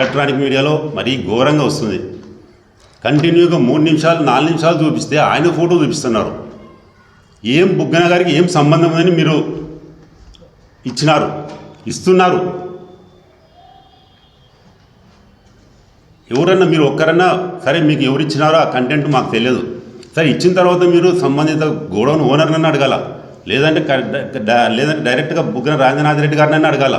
Electronic మీడియాలో మరీ ఘోరంగా వస్తుంది. కంటిన్యూగా 3 నిమిషాలు 4 నిమిషాలు చూపిస్తే ఆయన ఫోటో చూపిస్తున్నారు. ఏం బుగ్గన గారికి ఏం సంబంధం అని మీరు ఇస్తున్నారు. ఎవరన్నా మీరు ఒక్కరన్నా సరే మీకు ఎవరు ఇచ్చినారో ఆ కంటెంట్ మాకు తెలియదు. సరే ఇచ్చిన తర్వాత మీరు సంబంధిత గోడౌన్ ఓనర్నన్నా అడగాల, లేదంటే డైరెక్ట్గా బుగ్గన రాజనాథ్ రెడ్డి గారినన్నా అడగాల.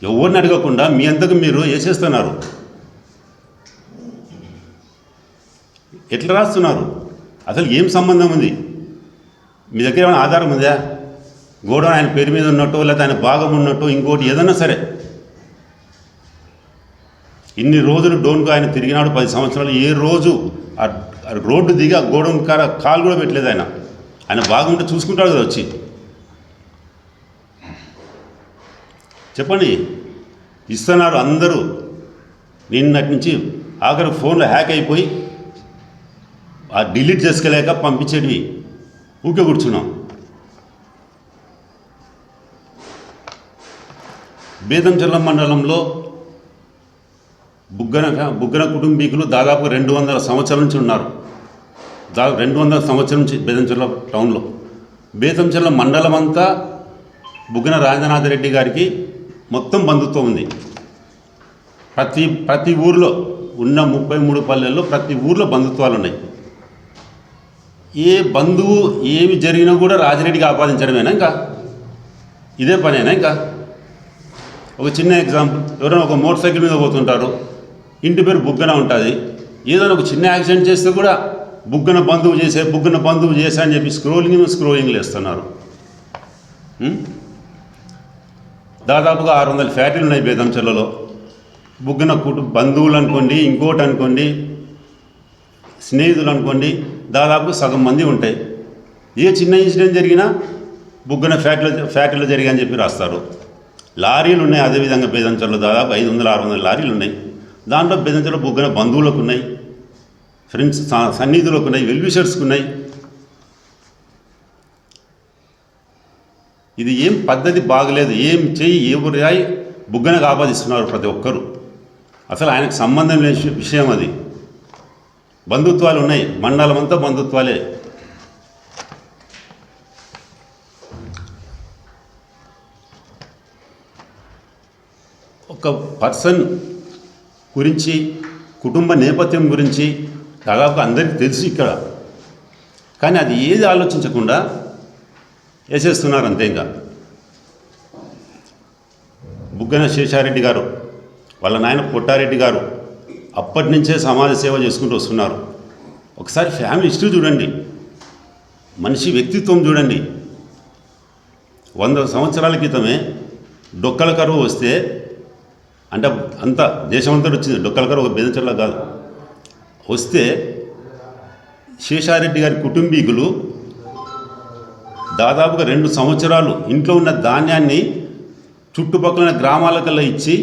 ఎవరిని అడగకుండా మీ అంతకు మీరు వేసేస్తున్నారు. ఎట్లా రాస్తున్నారు? అసలు ఏం సంబంధం ఉంది? మీ దగ్గర ఏమైనా ఆధారం ఉందా? గోడౌన్ ఆయన పేరు మీద ఉన్నట్టు, లేకపోతే ఆయన భాగం ఉన్నట్టు, ఇంకోటి ఏదన్నా సరే. ఇన్ని రోజులు డోన్కు ఆయన తిరిగినాడు, 10 సంవత్సరాలు. ఏ రోజు ఆ రోడ్డు దిగి ఆ గోడౌన్ కాలు కూడా పెట్టలేదు. ఆయన భాగం ఉంటే చూసుకుంటాడు కదా వచ్చి. చెప్పండి. ఇస్తున్నారు అందరూ. నిన్నటి నుంచి ఆఖరి ఫోన్లో హ్యాక్ అయిపోయి ఆ డిలీట్ చేసుకోలేక పంపించేటివి ఊకే కూర్చున్నాం. బేతంచెర్ల మండలంలో బుగ్గన కుటుంబీకులు దాదాపు 200 సంవత్సరాల నుంచి ఉన్నారు. 200 సంవత్సరాల నుంచి బేతంచెర్ల టౌన్లో. బేతంచెర్ల మండలం అంతా బుగ్గన రాజనాథ్ రెడ్డి గారికి మొత్తం బంధుత్వం ఉంది. ప్రతి ఊరిలో ఉన్న 33 పల్లెల్లో ప్రతి ఊరిలో బంధుత్వాలు ఉన్నాయి. ఏ బంధువు ఏమి జరిగినా కూడా రాజిరెడ్డికి ఆపాదించడమేనా? ఇంకా ఇదే పనేనా? ఇంకా ఒక చిన్న ఎగ్జాంపుల్, ఎవరైనా ఒక మోటార్ సైకిల్ మీద పోతుంటారు, ఇంటి పేరు బుగ్గన ఉంటుంది. ఏదైనా ఒక చిన్న యాక్సిడెంట్ చేస్తే కూడా బుగ్గన బంధువు చేసే అని చెప్పి స్క్రోలింగ్లు వేస్తున్నారు. దాదాపుగా 600 ఫ్యాక్టరీలు ఉన్నాయి బేతంచెర్లలో. బుగ్గన బంధువులు అనుకోండి, ఇంకోటి అనుకోండి, స్నేహితులు అనుకోండి, దాదాపు సగం మంది ఉంటాయి. ఏ చిన్న ఇన్సిడెంట్ జరిగినా బుగ్గన ఫ్యాక్టరీలో జరిగాయని చెప్పి రాస్తారు. లారీలు ఉన్నాయి. అదేవిధంగా బేతంచెర్లలో దాదాపు 500-600 లారీలు ఉన్నాయి. దాంట్లో బేతంచెర్లలో బుగ్గన బంధువులకు ఉన్నాయి, ఫ్రెండ్స్ సన్నిధులకు ఉన్నాయి, వెల్విషర్స్కి ఉన్నాయి. ఇది ఏం పద్ధతి బాగలేదు. ఏం చెయ్యి ఎవరు రాయి బుగ్గనకు ఆపాదిస్తున్నారు ప్రతి ఒక్కరు. అసలు ఆయనకు సంబంధం లేని విషయం అది. బంధుత్వాలు ఉన్నాయి, మండలం అంతా బంధుత్వాలే. ఒక పర్సన్ గురించి, కుటుంబ నేపథ్యం గురించి దాదాపు అందరికీ తెలుసు ఇక్కడ. కానీ అది ఏది ఆలోచించకుండా వేసేస్తున్నారు అంతే. ఇంకా బుగ్గన శేషారెడ్డి గారు, వాళ్ళ నాయన పొట్టారెడ్డి గారు అప్పటి నుంచే సమాజ సేవ చేసుకుంటూ వస్తున్నారు. ఒకసారి ఫ్యామిలీ హిస్టరీ చూడండి, మనిషి వ్యక్తిత్వం చూడండి. 100 సంవత్సరాల క్రితమే డొక్కల కరువు వస్తే, అంటే అంత దేశమంతా వచ్చింది డొక్కల కరువు, ఒక బేతంచెర్ల కాదు, వస్తే శేషారెడ్డి గారి కుటుంబీకులు దాదాపుగా 2 సంవత్సరాలు ఇంట్లో ఉన్న ధాన్యాన్ని చుట్టుపక్కల గ్రామాలకల్లా ఇచ్చి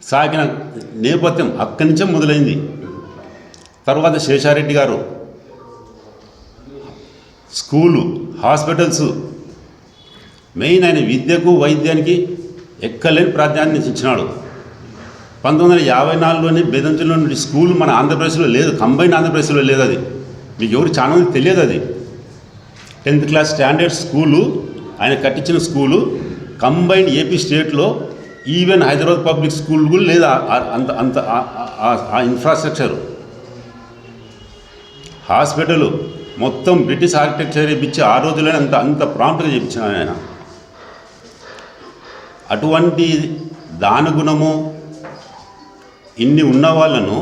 సాగిన నేపథ్యం అక్కడి నుంచే మొదలైంది. తర్వాత శేషారెడ్డి గారు స్కూలు, హాస్పిటల్స్, మెయిన్ ఆయన విద్యకు వైద్యానికి ఎక్కలేని ప్రాధాన్యత ఇచ్చినాడు. 1954లోనే బేతంచెర్ల నుండి స్కూల్ మన ఆంధ్రప్రదేశ్లో లేదు, కంబైన్డ్ ఆంధ్రప్రదేశ్లో లేదు. అది మీకు ఎవరు చాలా మంది తెలియదు. అది 10th క్లాస్ స్టాండర్డ్ స్కూలు ఆయన కట్టించిన స్కూలు. కంబైన్డ్ ఏపీ స్టేట్లో ఈవెన్ హైదరాబాద్ పబ్లిక్ స్కూల్ కూడా లేదు అంత ఆ ఇన్ఫ్రాస్ట్రక్చరు. హాస్పిటల్ మొత్తం బ్రిటిష్ ఆర్కిటెక్చర్ చేయించి ఆ రోజులోనే అంత ప్రాంప్ట్గా చేయించిన ఆయన. అటువంటి దానగుణము ఇన్ని ఉన్న వాళ్ళను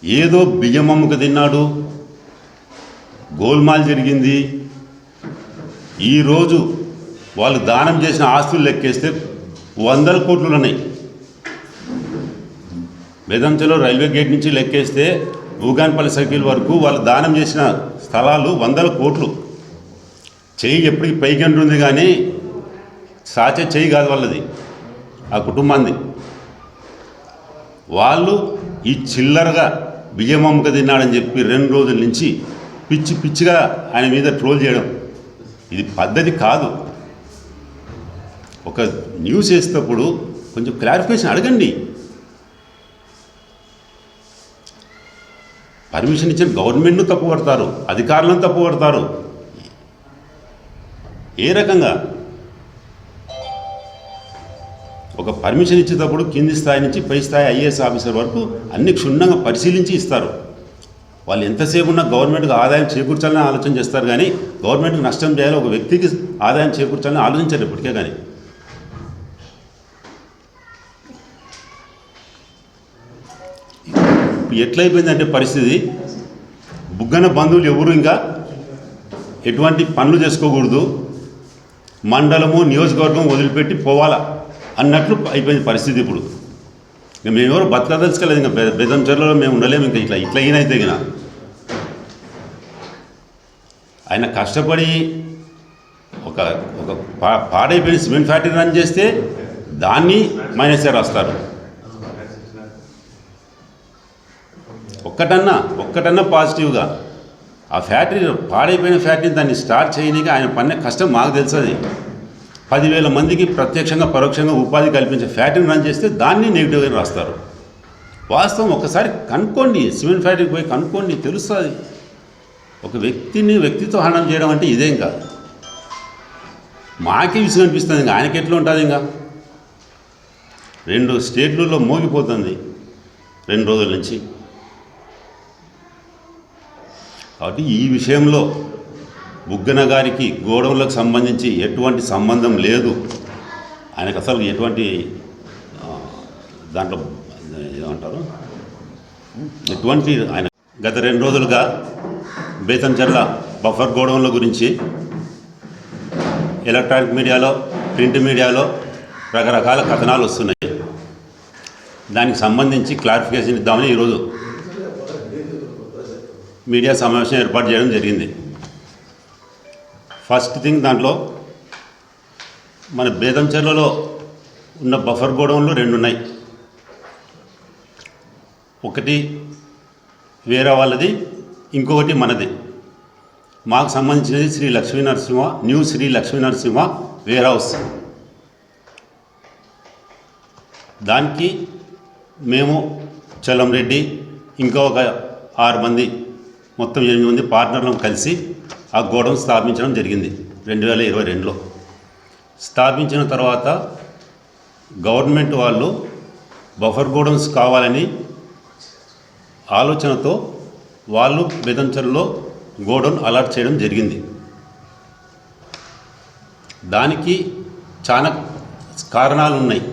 ఏదో బియ్యం అమ్ముకు తిన్నాడు, గోల్మాల్ జరిగింది. ఈరోజు వాళ్ళు దానం చేసిన ఆస్తులు లెక్కేస్తే 100 కోట్లు ఉన్నాయి. బేతంచెర్ల రైల్వే గేట్ నుంచి లెక్కేస్తే ఊగాన్పల్లి సర్కిల్ వరకు వాళ్ళు దానం చేసిన స్థలాలు 100 కోట్లు. చెయ్యి ఎప్పటికి పైకి ఉంటుంది కానీ సాచే చెయ్యి కాదు వాళ్ళది, ఆ కుటుంబాన్ని. వాళ్ళు ఈ చిల్లరగా బియ్యం అమ్ముక తిన్నాడని చెప్పి 2 రోజుల నుంచి పిచ్చిగా ఆయన మీద ట్రోల్ చేయడం ఇది పద్ధతి కాదు. ఒక న్యూస్ వేసేటప్పుడు కొంచెం క్లారిఫికేషన్ అడగండి. పర్మిషన్ ఇచ్చిన గవర్నమెంట్ను తప్పుపడతారు, అధికారులను తప్పుపడతారు. ఏ రకంగా ఒక పర్మిషన్ ఇచ్చేటప్పుడు కింది స్థాయి నుంచి పై స్థాయి ఐఏఎస్ ఆఫీసర్ వరకు అన్ని క్షుణ్ణంగా పరిశీలించి ఇస్తారు. వాళ్ళు ఎంతసేపు ఉన్నా గవర్నమెంట్కి ఆదాయం చేకూర్చాలని ఆలోచన చేస్తారు, కానీ గవర్నమెంట్కి నష్టం చేయాలి, ఒక వ్యక్తికి ఆదాయం చేకూర్చాలని ఆలోచించారు ఇప్పటికే. కానీ ఎట్లయిపోయిందంటే పరిస్థితి, బుగ్గన బంధువులు ఎవరు ఇంకా ఎటువంటి పనులు చేసుకోకూడదు, మండలము నియోజకవర్గం వదిలిపెట్టి పోవాలా అన్నట్లు అయిపోయింది పరిస్థితి. ఇప్పుడు ఇంకా మేమెవరు బతకదలుచుకోలేదు, ఇంకా బెదంచెర్లలో మేము ఉండలేము. ఇంకా ఇట్లా ఈయనైతే గిన ఆయన కష్టపడి ఒక పాడైపోయిన సిమెంట్ ఫ్యాక్టరీ రన్ చేస్తే దాన్ని మైనస్ రాస్తారు. ఒక్కటన్నా పాజిటివ్గా ఆ ఫ్యాక్టరీ పాడైపోయిన ఫ్యాక్టరీని దాన్ని స్టార్ట్ చేయడానికి ఆయన పన్నే కష్టం మాకు తెలుస్తుంది. 10,000 మందికి ప్రత్యక్షంగా పరోక్షంగా ఉపాధి కల్పించే ఫ్యాక్టరీని రన్ చేస్తే దాన్ని నెగిటివ్గా రాస్తారు. వాస్తవం ఒక్కసారి కనుక్కోండి, సిమెంట్ ఫ్యాక్టరీకి పోయి కనుక్కోండి, తెలుస్తుంది. ఒక వ్యక్తితో హననం చేయడం అంటే ఇదేం కాదు. మాకే విసుగు అనిపిస్తుంది, ఇంకా ఆయనకి ఎట్లా ఉంటుంది. ఇంకా 2 స్టేట్లలో మోగిపోతుంది 2 రోజుల నుంచి. కాబట్టి ఈ విషయంలో బుగ్గన గారికి గోడౌన్లకు సంబంధించి ఎటువంటి సంబంధం లేదు. ఆయనకు అసలు ఎటువంటి దాంట్లో ఏమంటారు ఎటువంటి ఆయన గత 2 రోజులుగా బేతంచెర్ల బఫర్ గోడౌన్ల గురించి ఎలక్ట్రానిక్ మీడియాలో, ప్రింట్ మీడియాలో రకరకాల కథనాలు వస్తున్నాయి. దానికి సంబంధించి క్లారిఫికేషన్ ఇద్దామని ఈరోజు మీడియా సమావేశం ఏర్పాటు చేయడం జరిగింది. ఫస్ట్ థింగ్, దాంట్లో మన బేతంచెర్లలో ఉన్న బఫర్ గోడౌన్లు 2 ఉన్నాయి. ఒకటి వేరే వాళ్ళది, ఇంకొకటి మనది. మాకు సంబంధించినది Shri Lakshminarasimha, new Shri Lakshminarasimha warehouse. దానికి మేము చలంరెడ్డి ఇంకా ఒక 6 మంది, మొత్తం 8 మంది పార్ట్నర్లను కలిసి ఆ గోడౌన్ స్థాపించడం జరిగింది 2022లో. స్థాపించిన తర్వాత గవర్నమెంట్ వాళ్ళు బఫర్ గోడౌన్స్ కావాలని ఆలోచనతో వాళ్ళు బేతంచెర్లలో గోడౌన్ అలాట్ చేయడం జరిగింది. దానికి చాలా కారణాలు ఉన్నాయి.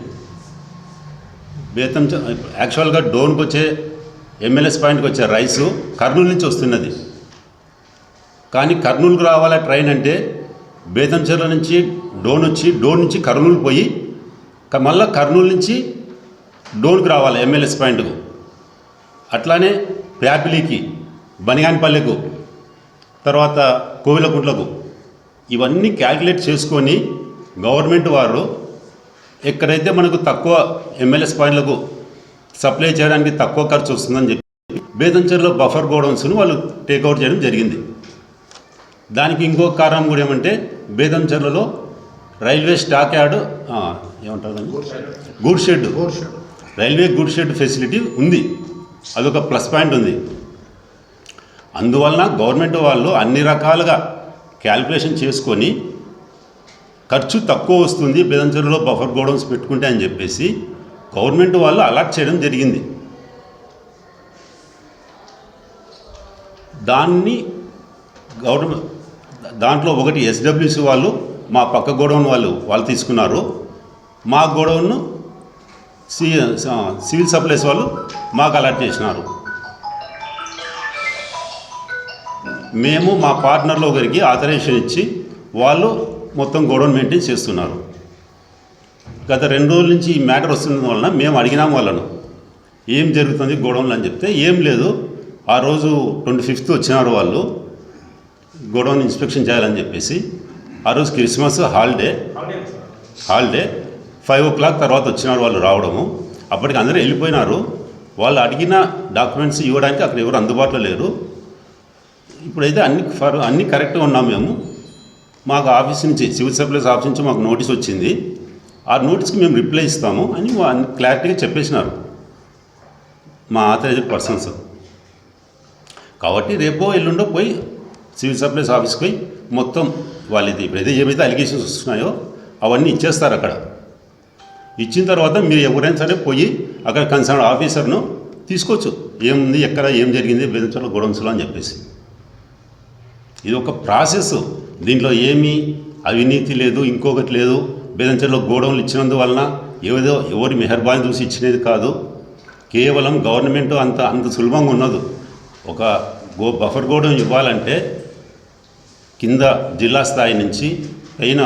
యాక్చువల్గా డోన్కి వచ్చే ఎంఎల్ఎస్ పాయింట్కి వచ్చే రైసు కర్నూలు నుంచి వస్తున్నది. కానీ కర్నూలుకు రావాలా ట్రైన్ అంటే బేతంచెర్ల నుంచి డోన్ వచ్చి, డోన్ నుంచి కర్నూలు పోయి మళ్ళీ కర్నూలు నుంచి డోన్కి రావాలి ఎంఎల్ఎస్ పాయింట్కు. అట్లానే ప్యాపిలీకి, బనిగాన్పల్లెకు, తర్వాత కోవిలకుంట్లకు, ఇవన్నీ క్యాల్కులేట్ చేసుకొని గవర్నమెంట్ వారు ఎక్కడైతే మనకు తక్కువ ఎంఎల్ఎస్ పాయింట్లకు సప్లై చేయడానికి తక్కువ ఖర్చు వస్తుందని చెప్పి బేతంచెర్లో బఫర్ గోడౌన్స్ను వాళ్ళు టేక్అవుట్ చేయడం జరిగింది. దానికి ఇంకొక కారణం కూడా ఏమంటే, బేతంచెర్లలో రైల్వే స్టాక్ యార్డ్ ఏమంటారు గూడ్ షెడ్, రైల్వే గూడ్ షెడ్ ఫెసిలిటీ ఉంది. అదొక ప్లస్ పాయింట్ ఉంది. అందువలన గవర్నమెంట్ వాళ్ళు అన్ని రకాలుగా క్యాల్కులేషన్ చేసుకొని ఖర్చు తక్కువ వస్తుంది బేతంచెర్లలో బఫర్ గోడౌన్స్ పెట్టుకుంటే అని చెప్పేసి గవర్నమెంట్ వాళ్ళు అలాట్ చేయడం జరిగింది. దాంట్లో ఒకటి ఎస్డబ్ల్యూసి వాళ్ళు, మా పక్క గోడౌన్ వాళ్ళు తీసుకున్నారు. మా గోడౌన్ను సివిల్ సప్లైస్ వాళ్ళు మాకు అలాట్ చేసినారు. మేము మా పార్ట్నర్లో ఒకరికి ఆథరైజేషన్ ఇచ్చి వాళ్ళు మొత్తం గోడౌన్ మెయింటైన్ చేస్తున్నారు. గత 2 రోజుల నుంచి ఈ మ్యాటర్ వస్తున్న వలన మేము అడిగినాం వాళ్ళను, ఏం జరుగుతుంది గోడౌన్లో అని చెప్తే ఏం లేదు. ఆ రోజు 25th వచ్చినారు వాళ్ళు గోడౌన్ ఇన్స్పెక్షన్ చేయాలని చెప్పేసి. ఆ రోజు క్రిస్మస్ హాలిడే 5 o'clock తర్వాత వచ్చినారు వాళ్ళు రావడము. అప్పటికి అందరూ వెళ్ళిపోయినారు. వాళ్ళు అడిగిన డాక్యుమెంట్స్ ఇవ్వడానికి అక్కడ ఎవరు అందుబాటులో లేరు. ఇప్పుడైతే అన్నీ కరెక్ట్గా ఉన్నాం మేము. మాకు ఆఫీస్ నుంచి, సివిల్ సప్లైస్ ఆఫీస్ నుంచి మాకు నోటీస్ వచ్చింది. ఆ నోటీస్కి మేము రిప్లై ఇస్తాము అని క్లారిటీగా చెప్పేసినారు మా ఆథరైజ్డ్ పర్సన్స్. కాబట్టి రేపో ఎల్లుండో పోయి సివిల్ సప్లైస్ ఆఫీస్కి పోయి మొత్తం వాళ్ళది ఇప్పుడైతే ఏమైతే అలిగేషన్స్ వస్తున్నాయో అవన్నీ ఇచ్చేస్తారు అక్కడ. ఇచ్చిన తర్వాత మీరు ఎవరైనా సరే పోయి అక్కడ కన్సర్న్ ఆఫీసర్ను తీసుకోవచ్చు, ఏముంది ఎక్కడ ఏం జరిగింది బెదంచెర్ల గోడౌన్స్లో అని చెప్పేసి. ఇది ఒక ప్రాసెస్, దీంట్లో ఏమీ అవినీతి లేదు, ఇంకొకటి లేదు. బెదంచెర్ల గోడౌన్లు ఇచ్చినందువలన ఏదో ఎవరి మెహర్బానీ చూసి ఇచ్చినది కాదు. కేవలం గవర్నమెంట్ అంత సులభంగా ఉన్నది. ఒక బఫర్ గోడౌన్ ఇవ్వాలంటే కింద జిల్లా స్థాయి నుంచి పైన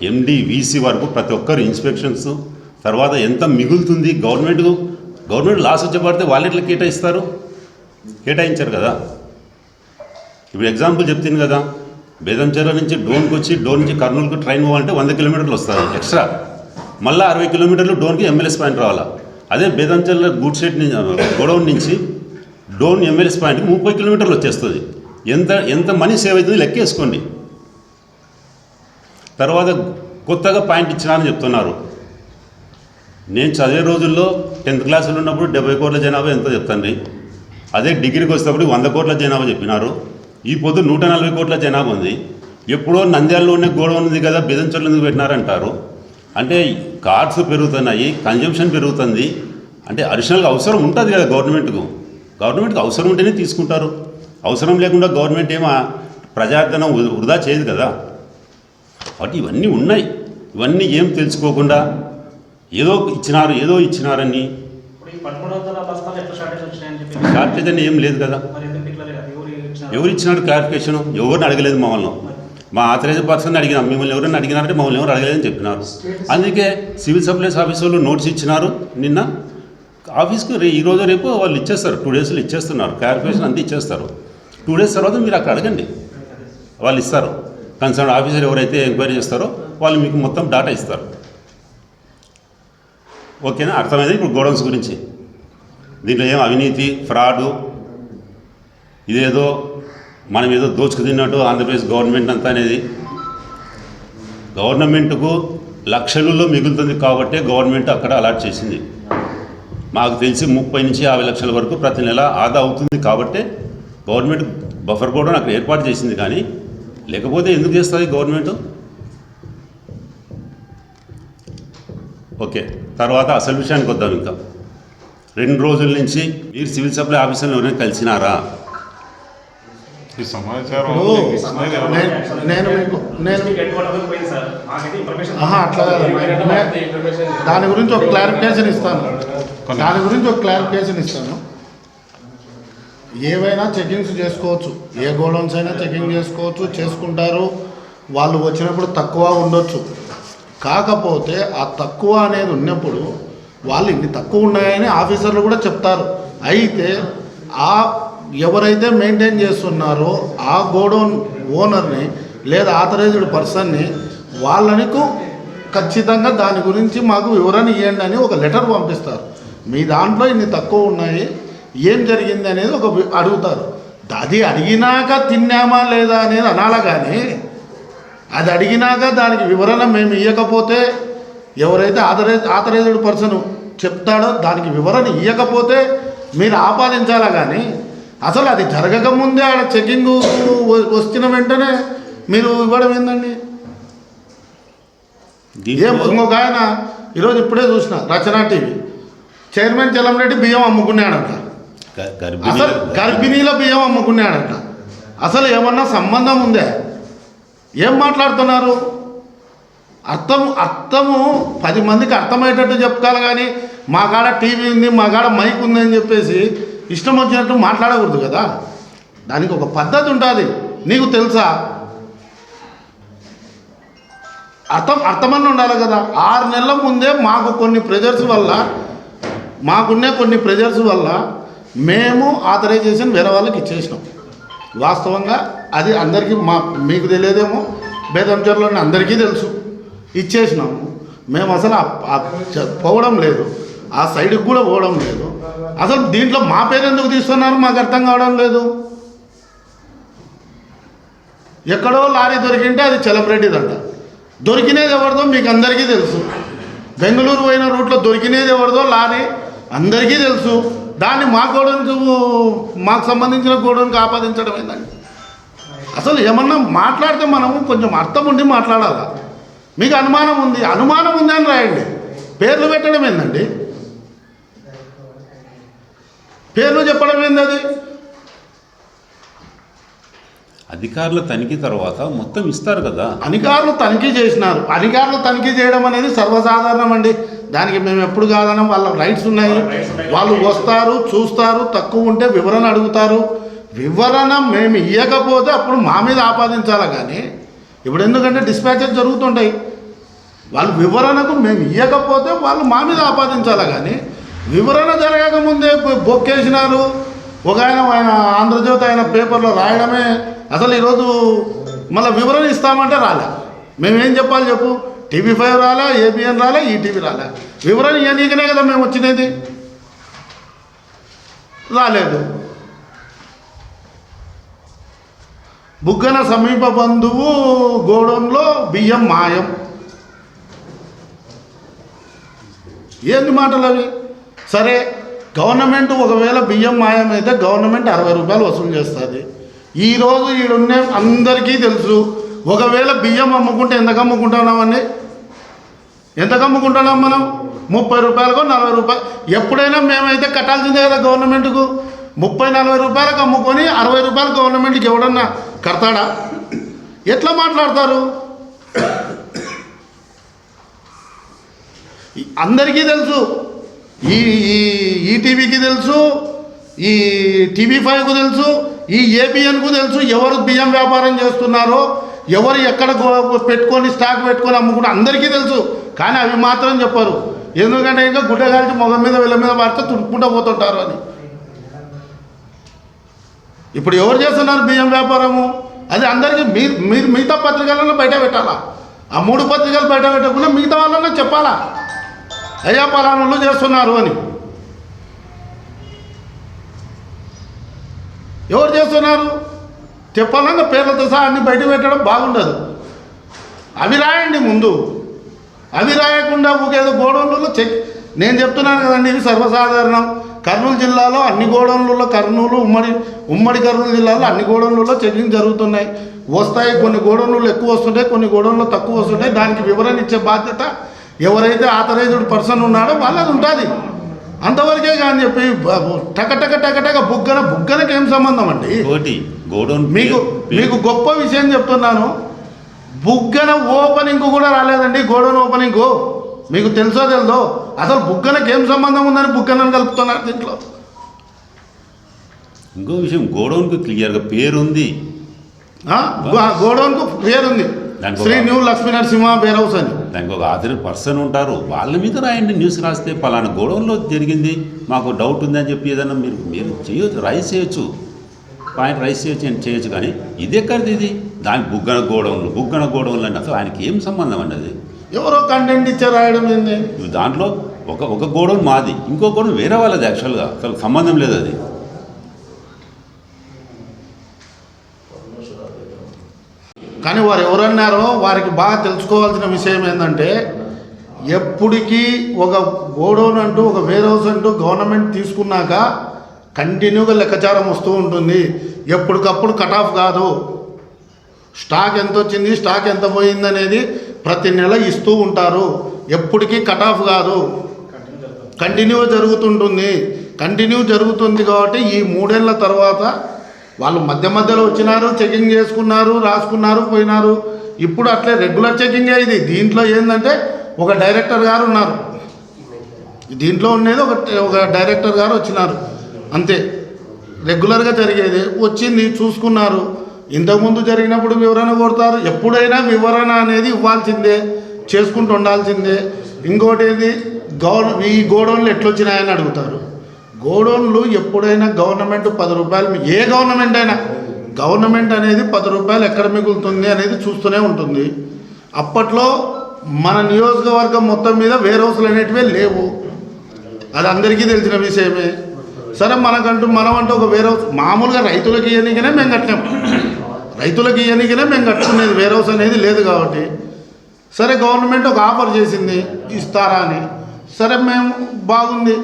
ఎండి వీసీ వరకు ప్రతి ఒక్కరు ఇన్స్పెక్షన్స్, తర్వాత ఎంత మిగులుతుంది గవర్నమెంట్ లాస్ వచ్చి పడితే వాళ్ళు ఎట్లా కేటాయించారు కదా. ఇప్పుడు ఎగ్జాంపుల్ చెప్తాను కదా, బేదంచెర్ల నుంచి డోన్కి వచ్చి డోన్ నుంచి కర్నూలుకు ట్రైన్ పోవాలంటే 100 కిలోమీటర్లు వస్తుంది ఎక్స్ట్రా, మళ్ళీ 60 కిలోమీటర్లు డోన్కి ఎంఎల్ఎస్ పాయింట్ రావాలా. అదే బేదంచెర్ల గూడ్ షెడ్ గోడౌన్ నుంచి డోన్ ఎంఎల్ఎస్ పాయింట్కి 30 కిలోమీటర్లు వచ్చేస్తుంది. ఎంత మనీ సేవ్ అవుతుంది లెక్కేసుకోండి. తర్వాత కొత్తగా పాయింట్ ఇచ్చినారని చెప్తున్నారు. నేను చదివే రోజుల్లో 10th క్లాసులో ఉన్నప్పుడు 70 కోట్ల జనాభా ఎంతో చెప్తాను. అదే డిగ్రీకి వచ్చేటప్పుడు 100 కోట్ల జనాభా చెప్పినారు. ఈ పొద్దు 140 కోట్ల జనాభా ఉంది. ఎప్పుడో నంద్యాలలోనే గోడౌన్ ఉంది కదా, బెదంచెర్ల ఎందుకు పెట్టినారంటారు. అంటే కార్డ్స్ పెరుగుతున్నాయి, కన్జంప్షన్ పెరుగుతుంది. అంటే అడిషనల్గా అవసరం ఉంటుంది కదా గవర్నమెంట్కి అవసరం ఉంటేనే తీసుకుంటారు. అవసరం లేకుండా గవర్నమెంట్ ఏమో ప్రజాధనం వృధా చేయదు కదా. కాబట్టి ఇవన్నీ ఉన్నాయి. ఇవన్నీ ఏం తెలుసుకోకుండా ఏదో ఇచ్చినారని షార్టేజ్ అని ఏం లేదు కదా. ఎవరు ఇచ్చినారు క్లారిఫికేషన్? ఎవరిని అడగలేదు మమ్మల్ని. మా ఆథరైజ్ పర్సన్ అడిగినాం, మిమ్మల్ని ఎవరైనా అడిగినారంటే మమ్మల్ని ఎవరు అడగలేదని చెప్పినారు. అందుకే సివిల్ సప్లైస్ ఆఫీస్ వాళ్ళు నోటీస్ ఇచ్చినారు నిన్న ఆఫీస్కి. ఈరోజు రేపు వాళ్ళు ఇచ్చేస్తారు, 2 డేస్లో ఇచ్చేస్తున్నారు. క్లారిఫికేషన్ అంతా ఇచ్చేస్తారు. 2 డేస్ తర్వాత మీరు అక్కడ అడగండి, వాళ్ళు ఇస్తారు. కన్సర్న్ ఆఫీసర్ ఎవరైతే ఎంక్వైరీ చేస్తారో వాళ్ళు మీకు మొత్తం డాటా ఇస్తారు. ఓకేనా? అర్థమైంది ఇప్పుడు గోడౌన్స్ గురించి. దీంట్లో ఏం అవినీతి ఫ్రాడు ఇదేదో మనం ఏదో దోచుకు తిన్నట్టు ఆంధ్రప్రదేశ్ గవర్నమెంట్ అంతా అనేది గవర్నమెంట్కు లక్షలలో మిగులుతుంది కాబట్టి గవర్నమెంట్ అక్కడ అలాట్ చేసింది. మాకు తెలిసి 30 నుంచి 50 లక్షల వరకు ప్రతి నెల ఆదా అవుతుంది కాబట్టి గవర్నమెంట్ బఫర్ గోడౌన్ అక్కడ ఏర్పాటు చేసింది. కానీ లేకపోతే ఎందుకు చేస్తుంది గవర్నమెంట్? ఓకే, తర్వాత అసలు విషయానికి వద్దాం. ఇంకా 2 రోజుల నుంచి మీరు సివిల్ సప్లై ఆఫీసర్లు ఎవరైనా కలిసినారా? ఈ సమాచారం అట్లా దాని గురించి ఒక క్లారిఫికేషన్ ఇస్తాను. ఏవైనా చెకింగ్స్ చేసుకోవచ్చు, ఏ గోడౌన్స్ అయినా చెకింగ్ చేసుకుంటారు. వాళ్ళు వచ్చినప్పుడు తక్కువ ఉండొచ్చు. కాకపోతే ఆ తక్కువ అనేది ఉన్నప్పుడు వాళ్ళు ఇన్ని తక్కువ ఉన్నాయని ఆఫీసర్లు కూడా చెప్తారు. అయితే ఎవరైతే మెయింటైన్ చేస్తున్నారో ఆ గోడౌన్ ఓనర్ని లేదా ఆథరైజ్డ్ పర్సన్ని వాళ్ళకు ఖచ్చితంగా దాని గురించి మాకు వివరణ ఇవ్వండి అని ఒక లెటర్ పంపిస్తారు. మీ దాంట్లో ఇన్ని తక్కువ ఉన్నాయి, ఏం జరిగింది అనేది ఒక అడుగుతారు. అది అడిగినాక తిన్నామా లేదా అనేది అనాలా. కానీ అది అడిగినాక దానికి వివరణ మేము ఇవ్వకపోతే, ఎవరైతే ఆథరైజ్డ్ పర్సన్ చెప్తాడో దానికి వివరణ ఇవ్వకపోతే మీరు ఆపాదించాలా. కానీ అసలు అది జరగకముందే ఆడ చెకింగ్ వచ్చిన వెంటనే మీరు ఇవ్వడం ఏందండి? ఇంకొక ఆయన ఈరోజు ఇప్పుడే చూసిన రచనా టీవీ చైర్మన్ చలంరెడ్డి బియ్యం అమ్ముకున్నాడంట. అసలు గర్భిణీల బియ్యం అమ్ముకున్నాడంట. అసలు ఏమన్నా సంబంధం ఉందే? ఏం మాట్లాడుతున్నారు? అర్థము 10 మందికి అర్థమయ్యేటట్టు చెప్తారు. కానీ మా కాడ టీవీ ఉంది, మా కాడ మైక్ ఉంది అని చెప్పేసి ఇష్టం వచ్చినట్టు మాట్లాడకూడదు కదా. దానికి ఒక పద్ధతి ఉంటుంది. నీకు తెలుసా? అర్థమని ఉండాలి కదా. 6 నెలల ముందే మాకున్నే కొన్ని ప్రెజర్స్ వల్ల మేము ఆథరైజేషన్ వేరే వాళ్ళకి ఇచ్చేసినాం. వాస్తవంగా అది అందరికీ మీకు తెలియదేమో, బేదంచెర్లోని అందరికీ తెలుసు. ఇచ్చేసినాము మేము. అసలు పోవడం లేదు, ఆ సైడ్కి కూడా పోవడం లేదు. అసలు దీంట్లో మా పేరు ఎందుకు తీస్తున్నారు మాకు అర్థం కావడం లేదు. ఎక్కడో లారీ దొరికింటే అది చలంరెడ్డిదంట. దొరికినేది ఎవరిదో మీకు అందరికీ తెలుసు. బెంగళూరు పోయిన రూట్లో దొరికినేది ఎవరిదో లారీ అందరికీ తెలుసు. దాన్ని మా గోడౌన్కి మాకు సంబంధించిన గోడౌన్కి ఆపాదించడం ఏందండి? అసలు ఏమన్నా మాట్లాడితే మనము కొంచెం అర్థం ఉండి మాట్లాడాలా. మీకు అనుమానం ఉంది అని రాయండి. పేర్లు పెట్టడం ఏందండి? పేర్లు చెప్పడం ఏంది? అది అధికారుల తనిఖీ తర్వాత మొత్తం ఇస్తారు కదా. అధికారులు తనిఖీ చేసినారు. అధికారులు తనిఖీ చేయడం అనేది సర్వసాధారణం అండి. దానికి మేము ఎప్పుడు కాదనం. వాళ్ళ రైట్స్ ఉన్నాయి. వాళ్ళు వస్తారు, చూస్తారు, తక్కువ ఉంటే వివరణ అడుగుతారు. వివరణ మేము ఇవ్వకపోతే అప్పుడు మా మీద ఆపాదించాలి. కానీ ఇప్పుడు ఎందుకంటే డిస్పాచెస్ జరుగుతుంటాయి. వాళ్ళు వివరణకు మేము ఇవ్వకపోతే వాళ్ళు మా మీద ఆపాదించాలి. కానీ వివరణ జరగకముందే బొక్కేసినారు. ఒక ఆయన ఆంధ్రజ్యోతి ఆయన పేపర్లో రాయడమే. అసలు ఈరోజు మళ్ళీ వివరణ ఇస్తామంటే రాలే. మేమేం చెప్పాలి చెప్పు? TV5 రాలే, ABN రాలే, ఈటీవీ రాలే. వివరణ ఇవ్వనీకనే కదా మేము వచ్చినది. రాలేదు. బుగ్గన సమీప బంధువు గోడౌన్లో బియ్యం మాయం. ఏంది మాటలు అవి? సరే, గవర్నమెంట్ ఒకవేళ బియ్యం మాయమైతే గవర్నమెంట్ 60 రూపాయలు వసూలు చేస్తుంది. ఈరోజు ఈడున్న అందరికీ తెలుసు. ఒకవేళ బియ్యం అమ్ముకుంటే ఎంతకు అమ్ముకుంటున్నామండి? ఎంతకు అమ్ముకుంటున్నాం మనం? 30 రూపాయలకో 40 రూపాయలు. ఎప్పుడైనా మేమైతే కట్టాల్సిందే కదా గవర్నమెంట్కు. 30-40 రూపాయలకు అమ్ముకొని 60 రూపాయలు గవర్నమెంట్కి ఎవడన్నా కడతాడా? ఎట్లా మాట్లాడతారు? అందరికీ తెలుసు. ఈటీవీకి తెలుసు, ఈ TV5కు తెలుసు, ఈ ABNకు తెలుసు. ఎవరు బియ్యం వ్యాపారం చేస్తున్నారో, ఎవరు ఎక్కడ పెట్టుకొని స్టాక్ పెట్టుకొని అమ్ముకుంటే అందరికీ తెలుసు. కానీ అవి మాత్రం చెప్పరు. ఎందుకంటే ఇంకా గుడ్డగాల్చి మొగం మీద వీళ్ళ మీద పడితే తుడుపుకుంటూ పోతుంటారు అని. ఇప్పుడు ఎవరు చేస్తున్నారు బియ్యం వ్యాపారము? అది అందరికీ మీరు మిగతా పత్రికలను బయట పెట్టాలా? ఆ 3 పత్రికలు బయట పెట్టకుండా మిగతా వాళ్ళన్నా చెప్పాలా, అయ్యా పలానాలు చేస్తున్నారు అని. ఎవరు చేస్తున్నారు చెప్పాలన్నా పేర్లతో సహా అన్ని బయట పెట్టడం బాగుండదు. అవి రాయండి ముందు. అవి రాయకుండా ఊకేదో గోడౌన్లలో చెక్. నేను చెప్తున్నాను కదండి, ఇది సర్వసాధారణం. కర్నూలు జిల్లాలో అన్ని గోడౌన్లలో, ఉమ్మడి కర్నూలు జిల్లాలో అన్ని గోడౌన్లలో చెకింగ్ జరుగుతున్నాయి. వస్తాయి. కొన్ని గోడౌన్లు ఎక్కువ వస్తుంటాయి, కొన్ని గోడౌన్లు తక్కువ వస్తుంటాయి. దానికి వివరణ ఇచ్చే బాధ్యత ఎవరైతే ఆథరైజ్డ్ పర్సన్ ఉన్నాడో వాళ్ళది ఉంటుంది. అంతవరకే కానీ చెప్పి టక బుగ్గనకి ఏం సంబంధం అండి? మీకు గొప్ప విషయం చెప్తున్నాను. బుగ్గన ఓపెనింగ్ కూడా రాలేదండి. గోడౌన్ ఓపెనింగ్ మీకు తెలుసో తెలుదో? అసలు బుగ్గనకి ఏం సంబంధం ఉందని బుగ్గనని కలుపుతున్నారు దీంట్లో. ఇంకో విషయం, గోడౌన్కు క్లియర్గా పేరుంది. గోడౌన్కు పేరుంది, Shri new Lakshmi Narasimha warehouse అని. దానికి ఒక ఆథరైజ్డ్ పర్సన్ ఉంటారు. వాళ్ళ మీద రాయండి. న్యూస్ రాస్తే పలానా గోడౌన్లో జరిగింది, మాకు డౌట్ ఉంది అని చెప్పి ఏదైనా మీరు చేయొచ్చు, రైస్ చేయొచ్చు, పాయింట్ రైస్ చేయొచ్చు. కానీ ఇది ఎక్కడిది? ఇది దాని బుగ్గన గోడౌన్లు అని అసలు ఆయనకి ఏం సంబంధం అండి? అది ఎవరో కంటెంట్ ఇచ్చారు రాయడం ఏంది? దాంట్లో ఒక గోడౌన్ మాది, ఇంకో గోడౌన్ వేరే వాళ్ళది. యాక్చువల్గా అసలు సంబంధం లేదు అది. కానీ వారు ఎవరన్నారో వారికి బాగా తెలుసుకోవాల్సిన విషయం ఏంటంటే, ఎప్పటికీ ఒక గోడౌన్ అంటూ, ఒక వేర్ హౌస్ అంటూ గవర్నమెంట్ తీసుకున్నాక కంటిన్యూగా లెక్కాచారం వస్తూ ఉంటుంది. ఎప్పటికప్పుడు కట్ ఆఫ్ కాదు. స్టాక్ ఎంత వచ్చింది, స్టాక్ ఎంత పోయింది అనేది ప్రతి నెల ఇస్తూ ఉంటారు. ఎప్పటికీ కట్ ఆఫ్ కాదు, కంటిన్యూ జరుగుతుంటుంది. కంటిన్యూ జరుగుతుంది కాబట్టి ఈ 3 ఏళ్ళ తర్వాత వాళ్ళు మధ్యలో వచ్చినారు, చెకింగ్ చేసుకున్నారు, రాసుకున్నారు, పోయినారు. ఇప్పుడు అట్లే రెగ్యులర్ చెకింగే ఇది. దీంట్లో ఏంటంటే ఒక డైరెక్టర్ గారు ఉన్నారు. దీంట్లో ఉండేది ఒక డైరెక్టర్ గారు వచ్చినారు అంతే. రెగ్యులర్గా జరిగేది వచ్చింది, చూసుకున్నారు. ఇంతకుముందు జరిగినప్పుడు వివరణ కొడతారు. ఎప్పుడైనా వివరణ అనేది ఇవ్వాల్సిందే, చేసుకుంటూ ఉండాల్సిందే. ఇంకోటి ఏది, ఈ గోడౌన్లు ఎట్లొచ్చినాయని అడుగుతారు. గోడౌన్లు ఎప్పుడైనా గవర్నమెంట్ 10 రూపాయలు, ఏ గవర్నమెంట్ అయినా, గవర్నమెంట్ అనేది 10 రూపాయలు ఎక్కడ మిగులుతుంది అనేది చూస్తూనే ఉంటుంది. అప్పట్లో మన నియోజకవర్గం మొత్తం మీద వేర్ హౌస్లు అనేటివే లేవు. అది అందరికీ తెలిసిన విషయమే. సరే, మనమంటూ ఒక వేర్ హౌస్ మామూలుగా రైతులకి ఇవ్వనికనే మేము కట్టాం. రైతులకి ఇవ్వనికనే మేము కట్టుకునేది. వేర్ హౌస్ అనేది లేదు కాబట్టి. సరే, గవర్నమెంట్ ఒక ఆఫర్ చేసింది ఇస్తారా అని. సరే, మేము బాగుంది.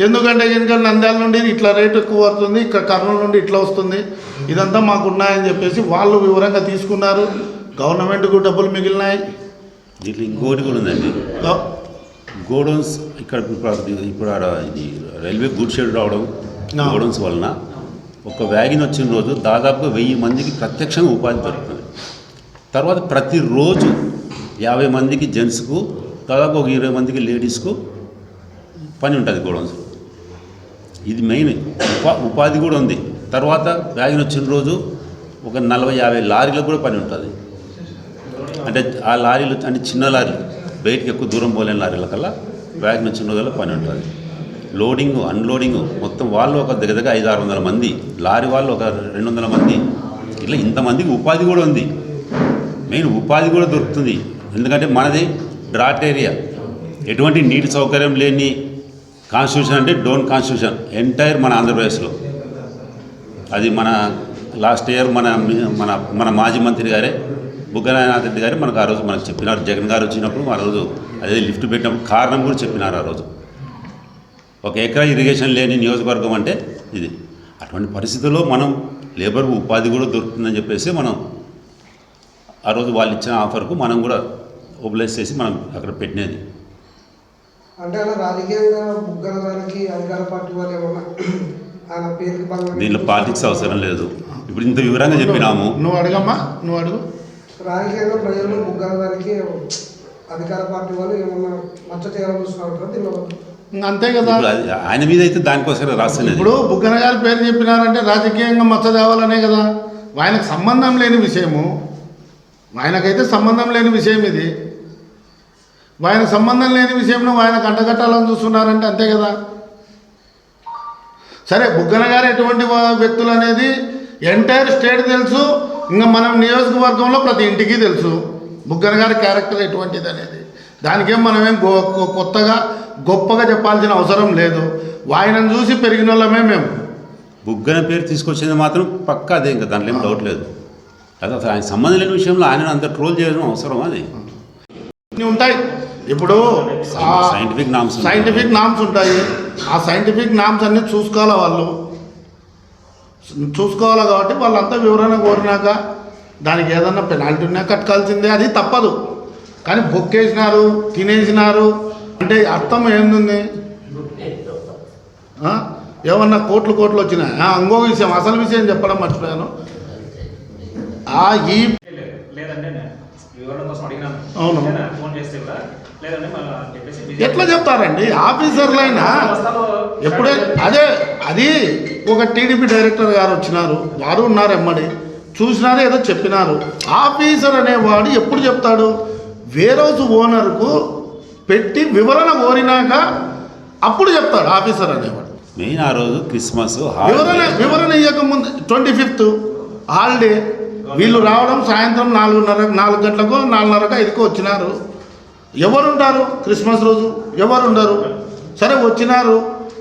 ఎందుకంటే కనుక నంద్యాల నుండి ఇట్లా రేటు ఎక్కువ పడుతుంది, ఇక్కడ కర్నూలు నుండి ఇట్లా వస్తుంది, ఇదంతా మాకు ఉన్నాయని చెప్పేసి వాళ్ళు వివరంగా తీసుకున్నారు. గవర్నమెంట్కు డబ్బులు మిగిలినాయి. దీంట్లో ఇంకోటి కూడా ఉందండి. గోడౌన్స్ ఇక్కడ ఇప్పుడు ఆడ ఇది రైల్వే గుడ్ షెడ్ రావడం గోడౌన్స్ వలన ఒక వ్యాగిన్ వచ్చిన రోజు దాదాపుగా 1000 మందికి ప్రత్యక్షంగా ఉపాధి దొరుకుతుంది. తర్వాత ప్రతిరోజు 50 మందికి జెంట్స్కు, దాదాపు ఒక 20 మందికి లేడీస్కు పని ఉంటుంది గోడౌన్స్. ఇది మెయిన్ ఉపాధి కూడా ఉంది. తర్వాత వ్యాగిన్ వచ్చిన రోజు ఒక 40-50 లారీలకు కూడా పని ఉంటుంది. అంటే ఆ లారీలు అంటే చిన్న లారీలు, బయటికి ఎక్కువ దూరం పోలేని లారీల కల్లా వ్యాగిన్ వచ్చిన రోజుల్లో పని ఉంటుంది. లోడింగ్ అన్లోడింగ్ మొత్తం వాళ్ళు ఒక దగ్గర 500-600 మంది, లారీ వాళ్ళు ఒక 200 మంది, ఇట్లా ఇంతమందికి ఉపాధి కూడా ఉంది. మెయిన్ ఉపాధి కూడా దొరుకుతుంది. ఎందుకంటే మనది డ్రాట్ ఏరియా, ఎటువంటి నీటి సౌకర్యం లేని కాన్స్టిట్యూషన్ అంటే డోన్ కాన్స్టిట్యూషన్ ఎంటైర్ మన ఆంధ్రప్రదేశ్లో. అది మన లాస్ట్ ఇయర్ మన మన మన మాజీ మంత్రి గారే బుగ్గనాథ్ రెడ్డి గారు మనకు ఆ రోజు మనకు చెప్పినారు. జగన్ గారు వచ్చినప్పుడు ఆ రోజు అదే లిఫ్ట్ పెట్టినప్పుడు కారణం కూడా చెప్పినారు. ఆ రోజు 1 ఎకరా ఇరిగేషన్ లేని నియోజకవర్గం అంటే ఇది. అటువంటి పరిస్థితుల్లో మనం లేబర్ ఉపాధి కూడా దొరుకుతుందని చెప్పేసి మనం ఆ రోజు వాళ్ళు ఇచ్చిన ఆఫర్కు మనం కూడా ఒబిలైజ్ చేసి మనం అక్కడ పెట్టినది. అంటే అలా రాజకీయంగా బుగ్గన గారికి అధికార పార్టీ వాళ్ళు ఏమన్నా ఆయన పేరుకి దీంట్లో పాలిటిక్స్ అవసరం లేదు. ఇప్పుడు ఇంత వివరంగా చెప్పినాము. నువ్వు అడగమ్మా, నువ్వు అడుగు. రాజకీయంగా ప్రజలు బుగ్గన గారికి అధికార పార్టీ వాళ్ళు ఏమన్నా మచ్చ చేయాలని చూస్తున్నారు దీనిలో. అంతే కదా, ఆయన మీద అయితే దానికోసం రాస్తున్నది. ఇప్పుడు బుగ్గన గారి పేరు చెప్పినారంటే రాజకీయంగా మచ్చ తేవాలనే కదా. ఆయనకు సంబంధం లేని విషయము, ఆయనకైతే సంబంధం లేని విషయం ఇది. ఆయన సంబంధం లేని విషయంలో ఆయన కంటగట్టాలని చూస్తున్నారంటే అంతే కదా. సరే, బుగ్గన గారు ఎటువంటి వ్యక్తులు అనేది ఎంటైర్ స్టేట్ తెలుసు, ఇంకా మనం నియోజకవర్గంలో ప్రతి ఇంటికి తెలుసు బుగ్గన గారి క్యారెక్టర్ ఎటువంటిది అనేది. దానికేం మనమేం కొత్తగా గొప్పగా చెప్పాల్సిన అవసరం లేదు. ఆయనను చూసి పెరిగిన వాళ్ళమే మేము. బుగ్గన పేరు తీసుకొచ్చింది మాత్రం పక్కా అదే, ఇంకా దాంట్లో ఏం డౌట్ లేదు. అది అసలు ఆయన సంబంధం లేని విషయంలో ఆయన అంత ట్రోల్ చేయడం అవసరం? అది ఉంటాయి. ఇప్పుడు సైంటిఫిక్ నామ్స్ ఉంటాయి. ఆ సైంటిఫిక్ నామ్స్ అన్నీ చూసుకోవాలి, వాళ్ళు చూసుకోవాలి. కాబట్టి వాళ్ళంతా వివరణ కోరినాక దానికి ఏదన్నా పెనాల్టీ ఉన్నా కట్టుకోవాల్సిందే, అది తప్పదు. కానీ బొక్కేసినారు, తినేసినారు అంటే అర్థం ఏంది? ఏమన్నా కోట్లు వచ్చినాయి. ఇంకో విషయం, అసలు విషయం చెప్పడం మర్చిపోయాను. ఈ అవును, ఎట్లా చెప్తారండి ఆఫీసర్లైనా? ఎప్పుడే అదే అది ఒక టీడీపీ డైరెక్టర్ గారు వచ్చినారు, వారు ఉన్నారు, ఎమ్మడి చూసినారు, ఏదో చెప్పినారు. ఆఫీసర్ అనేవాడు ఎప్పుడు చెప్తాడు? వేరోజు ఓనర్కు పెట్టి వివరణ కోరినాక అప్పుడు చెప్తాడు ఆఫీసర్ అనేవాడు. మెయిన్ ఆ రోజు క్రిస్మస్ వివరణ ఇవ్వకముందు 25th హాలిడే, వీళ్ళు రావడం సాయంత్రం 4 గంటలకు 4:30కు 5కు వచ్చినారు. ఎవరుంటారు క్రిస్మస్ రోజు? ఎవరుండరు. సరే, వచ్చినారు,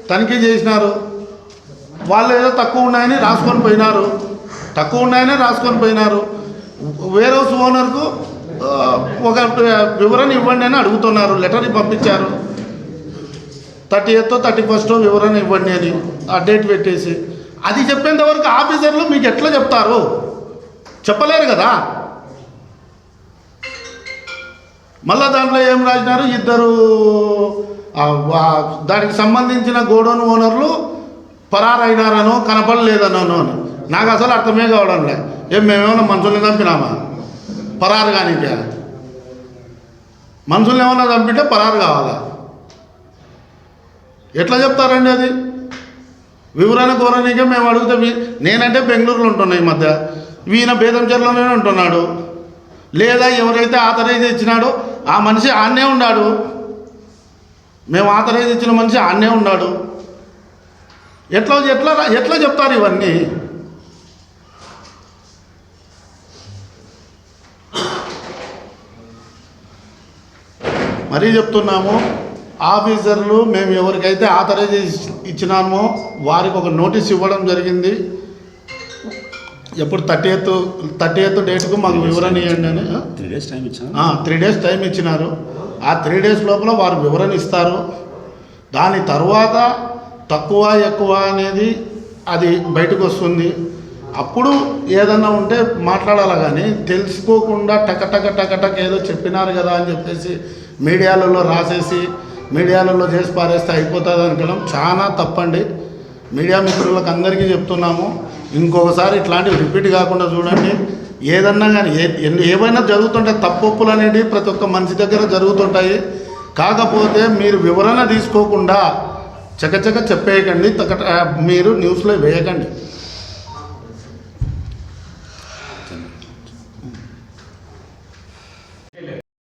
తనిఖీ చేసినారు, వాళ్ళు ఏదో తక్కువ ఉన్నాయని రాసుకొని పోయినారు. వేరే హౌస్ ఓనర్కు ఒక వివరణ ఇవ్వండి అని అడుగుతున్నారు, లెటర్ పంపించారు. 30th 31st వివరణ ఇవ్వండి అని ఆ డేట్ పెట్టేసి, అది చెప్పేంత వరకు ఆఫీసర్లు మీకు ఎట్లా చెప్తారు? చెప్పలేరు కదా. మళ్ళా దాంట్లో ఏం రాసినారు? 2 దానికి సంబంధించిన గోడౌన్ ఓనర్లు పరారైనారనో కనపడలేదనో. నాకు అసలు అర్థమే కావడం లే. మేమేమన్నా మనుషుల్ని చంపినామా పరారు? కానీ మనుషుల్ని ఏమన్నా చంపితే పరారు కావాలా? ఎట్లా చెప్తారండి అది? వివరణ కోరనీకే మేము అడిగితే, నేనంటే బెంగళూరులో ఉంటున్నా ఈ మధ్య, ఈయన బేదంచెర్లోనే ఉంటున్నాడు. లేదా ఎవరైతే ఆథరైజ్ ఇచ్చినాడో ఆ మనిషి ఆన్నే ఉన్నాడు. మేము ఆథరైజ్ ఇచ్చిన మనిషి ఆన్నే ఉన్నాడు. ఎట్లా చెప్తారు ఇవన్నీ? మరీ చెప్తున్నాము, ఆఫీసర్లు మేము ఎవరికైతే ఆథరైజ్ ఇచ్చినామో వారికి ఒక నోటీస్ ఇవ్వడం జరిగింది. ఎప్పుడు 30th డేట్కు మాకు వివరణ ఇవ్వండి అని 3 days టైం ఇచ్చారు. 3 days టైం ఇచ్చినారు. ఆ 3 days లోపల వారు వివరణ ఇస్తారు. దాని తర్వాత తక్కువ ఎక్కువ అనేది అది బయటకు వస్తుంది. అప్పుడు ఏదన్నా ఉంటే మాట్లాడాలి, కానీ తెలుసుకోకుండా టక ఏదో చెప్పినారు కదా అని చెప్పేసి మీడియాలలో రాసేసి మీడియాలలో చేసి పారేస్తే అయిపోతుంది అనుకోవడం చాలా తప్పండి. మీడియా మిత్రులకు అందరికీ చెప్తున్నాము, ఇంకొకసారి ఇట్లాంటివి రిపీట్ కాకుండా చూడండి. ఏదన్నా కానీ ఏవైనా జరుగుతుంటాయి, తప్పొప్పులు అనేవి ప్రతి ఒక్క మనిషి దగ్గర జరుగుతుంటాయి. కాకపోతే మీరు వివరణ తీసుకోకుండా చకచక చెప్పేయకండి, మీరు న్యూస్లో వేయకండి.